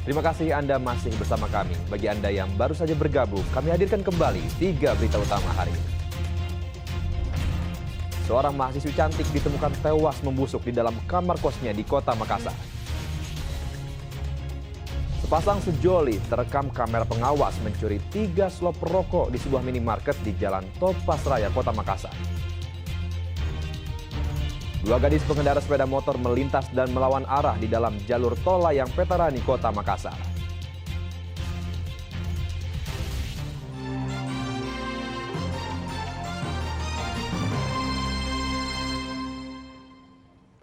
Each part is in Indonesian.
Terima kasih Anda masih bersama kami. Bagi Anda yang baru saja bergabung, kami hadirkan kembali 3 berita utama hari ini. Seorang mahasiswi cantik ditemukan tewas membusuk di dalam kamar kosnya di Kota Makassar. Sepasang sejoli terekam kamera pengawas mencuri 3 slop rokok di sebuah minimarket di Jalan Topas Raya, Kota Makassar. 2 gadis pengendara sepeda motor melintas dan melawan arah di dalam jalur tol layang Petarani, Kota Makassar.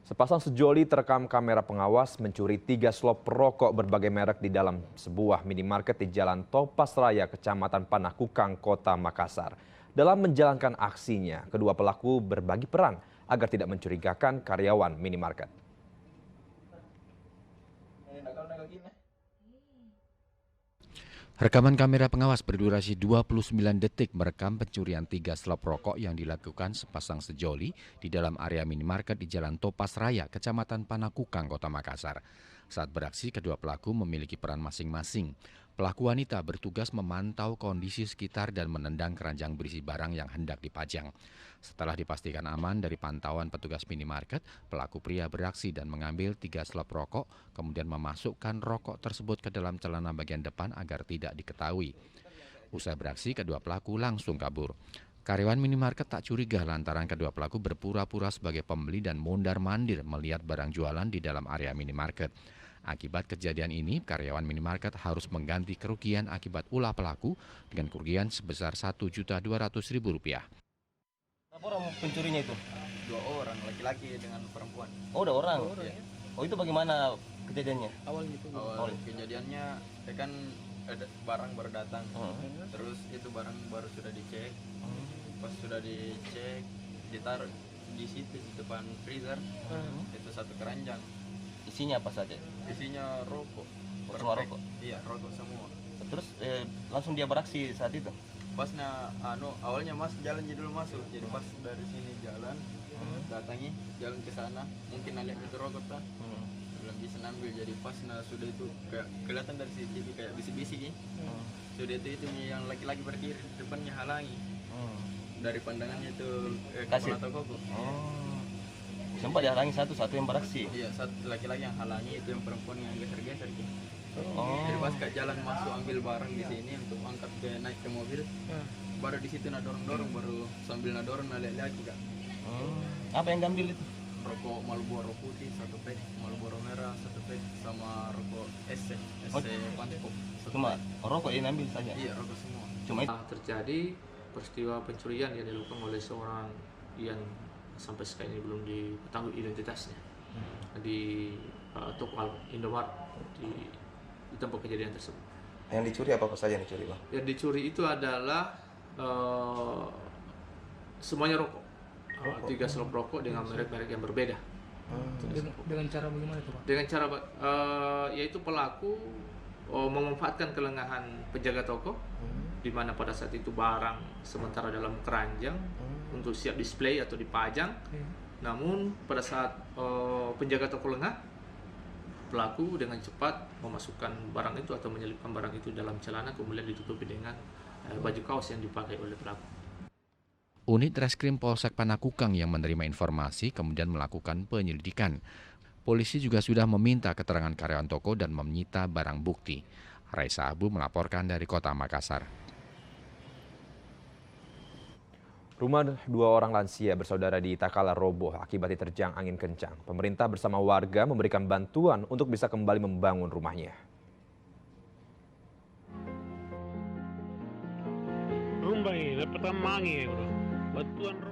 Sepasang sejoli terekam kamera pengawas mencuri 3 slop rokok berbagai merek di dalam sebuah minimarket di Jalan Topas Raya, Kecamatan Panakukang, Kota Makassar. Dalam menjalankan aksinya, kedua pelaku berbagi peran agar tidak mencurigakan karyawan minimarket. Rekaman kamera pengawas berdurasi 29 detik merekam pencurian 3 slop rokok yang dilakukan sepasang sejoli di dalam area minimarket di Jalan Topas Raya, Kecamatan Panakukang, Kota Makassar. Saat beraksi, kedua pelaku memiliki peran masing-masing. Pelaku wanita bertugas memantau kondisi sekitar dan menendang keranjang berisi barang yang hendak dipajang. Setelah dipastikan aman dari pantauan petugas minimarket, pelaku pria beraksi dan mengambil 3 slop rokok, kemudian memasukkan rokok tersebut ke dalam celana bagian depan agar tidak diketahui. Usai beraksi, kedua pelaku langsung kabur. Karyawan minimarket tak curiga lantaran kedua pelaku berpura-pura sebagai pembeli dan mondar-mandir melihat barang jualan di dalam area minimarket. Akibat kejadian ini, karyawan minimarket harus mengganti kerugian akibat ulah pelaku dengan kerugian sebesar Rp1.200.000. Berapa orang pencurinya itu? 2 orang, laki-laki dengan perempuan. Oh, 2 orang? Ya. Oh, itu bagaimana kejadiannya? Awal kejadiannya, kan ada barang baru datang. Terus itu barang baru sudah dicek. Pas sudah dicek, ditaruh di situ di depan freezer. Itu 1 keranjang. Isinya apa saja? Isinya rokok. Semua rokok? Iya, rokok semua. Terus langsung dia beraksi saat itu? Pasnya awalnya jalan dulu masuk. Jadi pas dari sini jalan, datangi jalan ke sana, mungkin lihat itu rokok tak. Belum bisa ngambil, jadi pas sudah itu kayak kelihatan dari CCTV kayak bisik-bisik. Sudah itu yang laki-laki berdiri depannya halangi. Dari pandangannya itu kepala toko. Sempat dihalangi satu yang beraksi? Iya, 1 laki-laki yang halangi, itu yang perempuan yang geser-geser. Jadi pas ke jalan masuk ambil barang di sini untuk angkat naik ke mobil, baru di situ dorong-dorong, baru sambil dorong lihat juga. Apa yang diambil itu? Rokok Marlboro putih 1 pack, Marlboro merah 1 pack, sama rokok SC Panpop. Cuma rokok yang ambil saja? Iya, rokok semua. Cuma itu? Terjadi peristiwa pencurian yang dilakukan oleh seorang yang sampai sekarang ini belum diketahui identitasnya di toko Indomaret di tempat kejadian tersebut. Yang dicuri apa saja yang dicuri, Bang? Yang dicuri itu adalah semuanya rokok. 3 slop rokok dengan merek-merek yang berbeda. Dengan cara bagaimana itu, Pak? Dengan cara yaitu pelaku memanfaatkan kelengahan penjaga toko, di mana pada saat itu barang sementara dalam keranjang untuk siap display atau dipajang. Namun pada saat penjaga toko lengah, pelaku dengan cepat memasukkan barang itu atau menyelipkan barang itu dalam celana, kemudian ditutupi dengan baju kaos yang dipakai oleh pelaku. Unit Reskrim Polsek Panakukang yang menerima informasi kemudian melakukan penyelidikan. Polisi juga sudah meminta keterangan karyawan toko dan menyita barang bukti. Raisa Abu melaporkan dari Kota Makassar. Rumah 2 orang lansia bersaudara di Takala roboh akibat diterjang angin kencang. Pemerintah bersama warga memberikan bantuan untuk bisa kembali membangun rumahnya.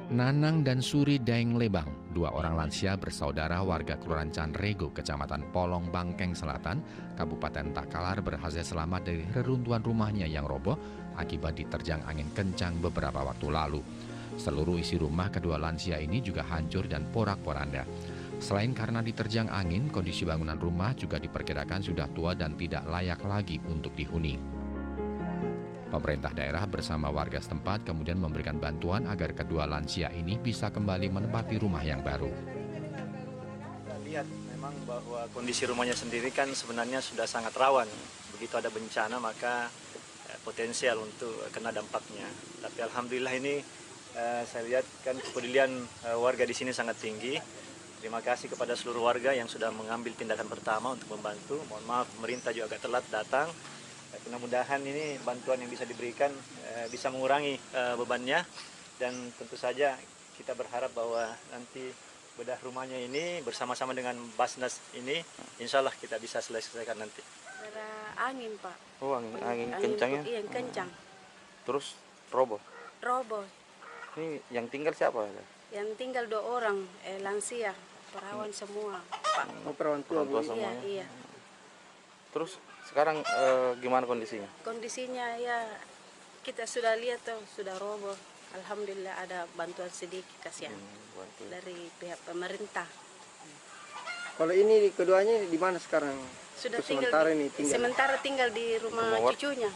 Nanang dan Suri Daeng Lebang, 2 orang lansia bersaudara warga Kelurahan Canrego, Kecamatan Polong, Bangkeng Selatan, Kabupaten Takalar berhasil selamat dari reruntuhan rumahnya yang roboh akibat diterjang angin kencang beberapa waktu lalu. Seluruh isi rumah kedua lansia ini juga hancur dan porak-poranda. Selain karena diterjang angin, kondisi bangunan rumah juga diperkirakan sudah tua dan tidak layak lagi untuk dihuni. Pemerintah daerah bersama warga setempat kemudian memberikan bantuan agar kedua lansia ini bisa kembali menempati rumah yang baru. lihat memang bahwa kondisi rumahnya sendiri kan sebenarnya sudah sangat rawan. Begitu ada bencana maka potensial untuk kena dampaknya. Tapi alhamdulillah ini saya lihat kan kepedulian warga di sini sangat tinggi. Terima kasih kepada seluruh warga yang sudah mengambil tindakan pertama untuk membantu. Mohon maaf pemerintah juga agak telat datang. Mudah-mudahan ini bantuan yang bisa diberikan bisa mengurangi bebannya. Dan tentu saja kita berharap bahwa nanti bedah rumahnya ini bersama-sama dengan Basnas ini insya Allah kita bisa selesaikan nanti. Ada angin Pak. Oh, angin kencang ya? Iya kencang. Terus roboh. Roboh. Ini yang tinggal siapa? Yang tinggal 2 orang lansia, perawan semua Pak. Oh, perawan tua Iya, iya. Terus sekarang gimana kondisinya? Kondisinya ya kita sudah lihat tuh sudah roboh. Alhamdulillah ada bantuan sedikit kasihan dari pihak pemerintah. Kalau ini keduanya di mana sekarang? Sudah Sementara tinggal di rumah cucunya.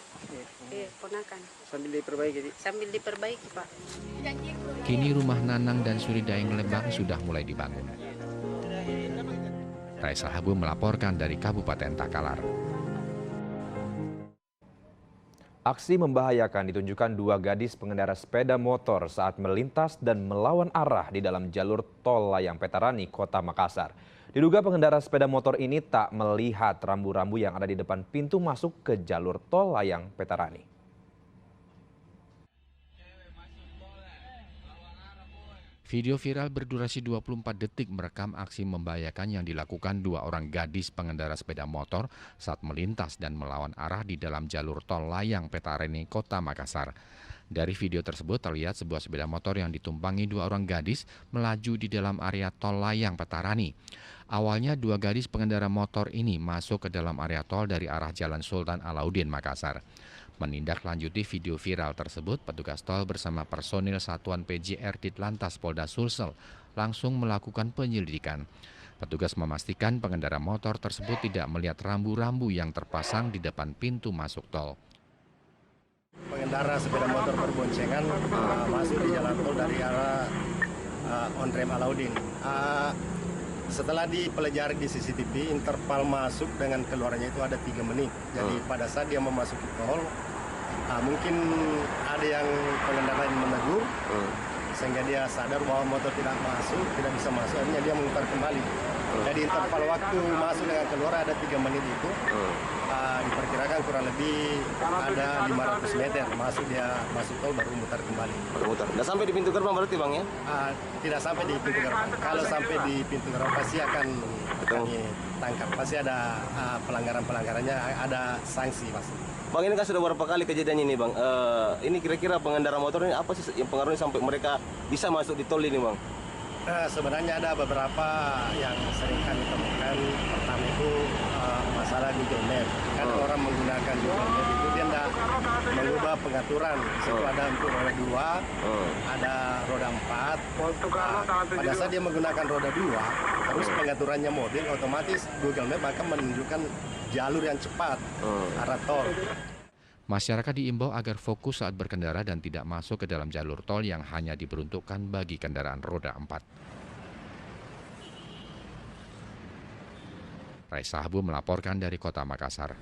Ponakan. Sambil diperbaiki Pak. Kini rumah Nanang dan Suri Daeng Lembang sudah mulai dibangun. Raisa Habu melaporkan dari Kabupaten Takalar. Aksi membahayakan ditunjukkan 2 gadis pengendara sepeda motor saat melintas dan melawan arah di dalam jalur tol layang Petarani, Kota Makassar. Diduga pengendara sepeda motor ini tak melihat rambu-rambu yang ada di depan pintu masuk ke jalur tol layang Petarani. Video viral berdurasi 24 detik merekam aksi membahayakan yang dilakukan 2 orang gadis pengendara sepeda motor saat melintas dan melawan arah di dalam jalur tol layang Petarani, Kota Makassar. Dari video tersebut terlihat sebuah sepeda motor yang ditumpangi 2 orang gadis melaju di dalam area tol layang Petarani. Awalnya 2 gadis pengendara motor ini masuk ke dalam area tol dari arah Jalan Sultan Alauddin, Makassar. Menindaklanjuti video viral tersebut, petugas tol bersama personil Satuan PJR Ditlantas Polda Sulsel langsung melakukan penyelidikan. Petugas memastikan pengendara motor tersebut tidak melihat rambu-rambu yang terpasang di depan pintu masuk tol. Pengendara sepeda motor berboncengan masuk di jalan tol dari arah Onrem Alauddin. Setelah dipelajari di CCTV, interval masuk dengan keluarnya itu ada 3 menit. Jadi pada saat dia memasuki tol, mungkin ada yang pengendara yang menegur, sehingga dia sadar bahwa motor tidak bisa masuk, akhirnya dia memutar kembali. Jadi interval waktu masuk dengan keluar ada 3 menit itu, diperkirakan kurang lebih ada 500 meter masuk tol baru mutar kembali. Nggak sampai di pintu gerbang berarti Bang ya? Tidak sampai di pintu gerbang. Kalau sampai di pintu gerbang pasti akan kami tangkap. Pasti ada pelanggarannya, ada sanksi pasti. Bang, ini kan sudah berapa kali kejadian ini Bang? Ini kira-kira pengendara motor ini apa sih yang pengaruhnya sampai mereka bisa masuk di tol ini Bang? Sebenarnya ada beberapa yang sering kami temukan. Pertama itu masalah Google Map. Karena orang menggunakan Google Map itu dia tidak mengubah pengaturan. Situ ada untuk roda 2, ada roda 4. Pada saat dia menggunakan roda 2, terus pengaturannya mobil, otomatis Google Map akan menunjukkan jalur yang cepat arah tol. Masyarakat diimbau agar fokus saat berkendara dan tidak masuk ke dalam jalur tol yang hanya diperuntukkan bagi kendaraan roda 4. Raisa Habu melaporkan dari Kota Makassar.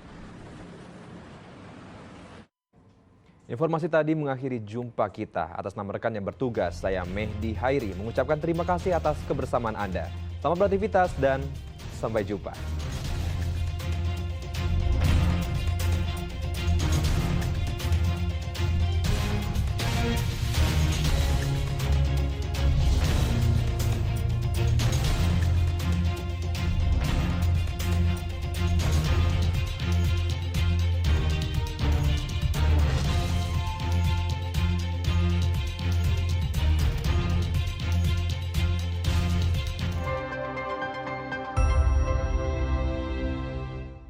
Informasi tadi mengakhiri jumpa kita. Atas nama rekan yang bertugas, saya Mehdi Hairi mengucapkan terima kasih atas kebersamaan Anda. Selamat beraktivitas dan sampai jumpa.